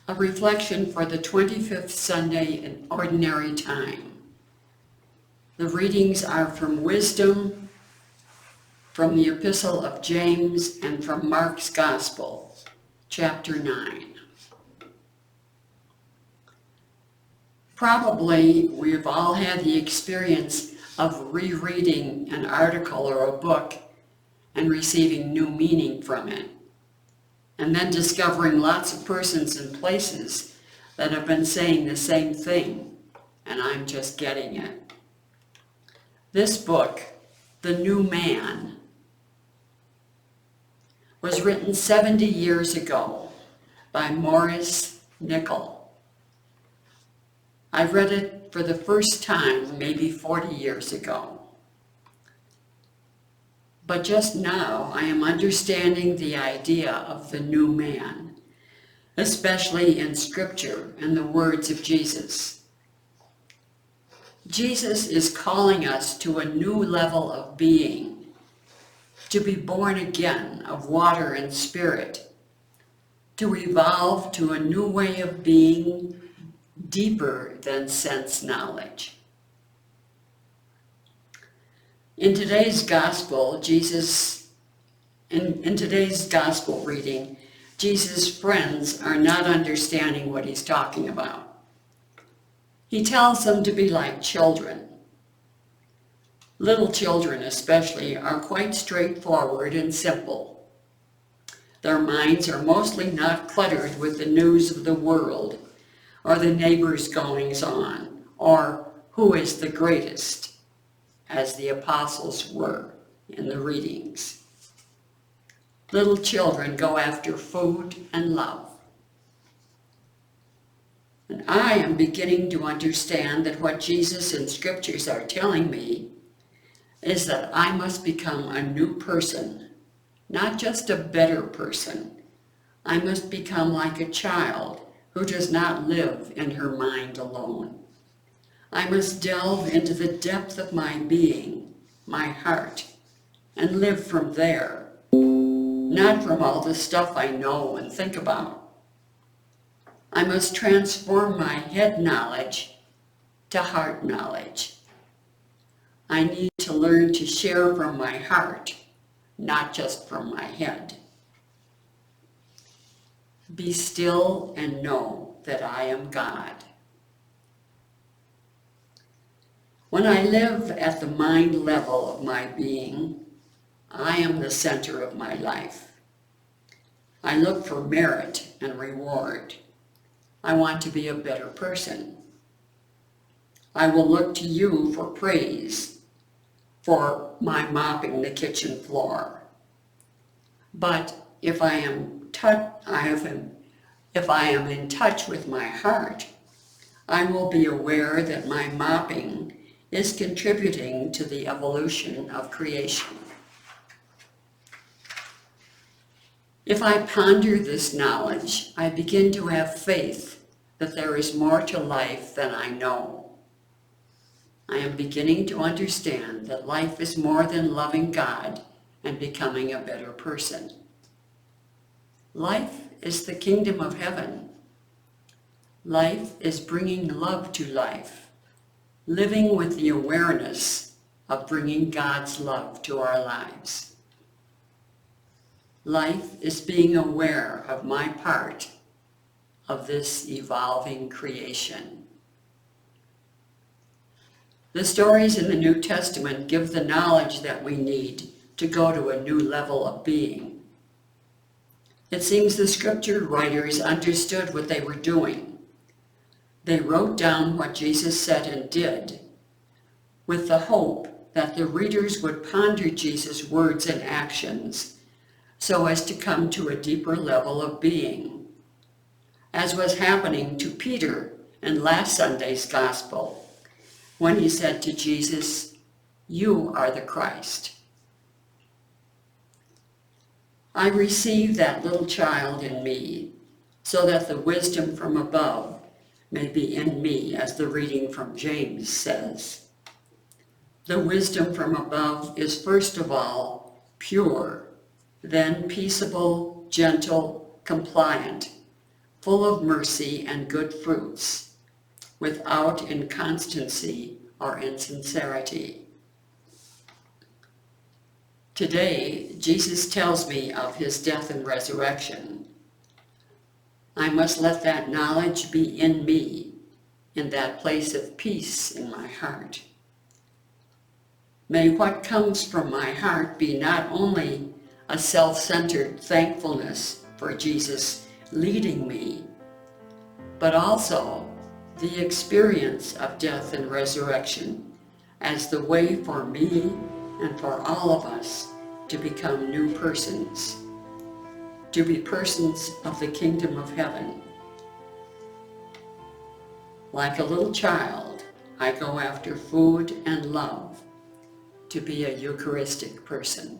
A reflection for the 25th Sunday in Ordinary Time. The readings are from Wisdom, from the Epistle of James, and from Mark's Gospel, chapter 9. Probably we've all had the experience of rereading an article or a book and receiving new meaning from it, and then discovering lots of persons and places that have been saying the same thing, and I'm just getting it. This book, The New Man, was written 70 years ago by Maurice Nicoll. I read it for the first time maybe 40 years ago. But just now I am understanding the idea of the new man, especially in Scripture and the words of Jesus. Jesus is calling us to a new level of being, to be born again of water and spirit, to evolve to a new way of being deeper than sense knowledge. In today's gospel, in today's gospel reading, Jesus' friends are not understanding what he's talking about. He tells them to be like children. Little children especially are quite straightforward and simple. Their minds are mostly not cluttered with the news of the world or the neighbors' goings-on or who is the greatest, as the apostles were in the readings. Little children go after food and love. And I am beginning to understand that what Jesus and Scriptures are telling me is that I must become a new person, not just a better person. I must become like a child who does not live in her mind alone. I must delve into the depth of my being, my heart, and live from there, not from all the stuff I know and think about. I must transform my head knowledge to heart knowledge. I need to learn to share from my heart, not just from my head. Be still and know that I am God. When I live at the mind level of my being, I am the center of my life. I look for merit and reward. I want to be a better person. I will look to you for praise for my mopping the kitchen floor. But if I am in touch with my heart, I will be aware that my mopping is contributing to the evolution of creation. If I ponder this knowledge, I begin to have faith that there is more to life than I know. I am beginning to understand that life is more than loving God and becoming a better person. Life is the kingdom of heaven. Life is bringing love to life, living with the awareness of bringing God's love to our lives. Life is being aware of my part of this evolving creation. The stories in the New Testament give the knowledge that we need to go to a new level of being. It seems the Scripture writers understood what they were doing. They wrote down what Jesus said and did, with the hope that the readers would ponder Jesus' words and actions so as to come to a deeper level of being, as was happening to Peter in last Sunday's Gospel, when he said to Jesus, "You are the Christ." I receive that little child in me so that the wisdom from above may be in me, as the reading from James says. The wisdom from above is first of all pure, then peaceable, gentle, compliant, full of mercy and good fruits, without inconstancy or insincerity. Today, Jesus tells me of his death and resurrection. I must let that knowledge be in me, in that place of peace in my heart. May what comes from my heart be not only a self-centered thankfulness for Jesus leading me, but also the experience of death and resurrection as the way for me and for all of us to become new persons, to be persons of the kingdom of heaven. Like a little child, I go after food and love to be a Eucharistic person.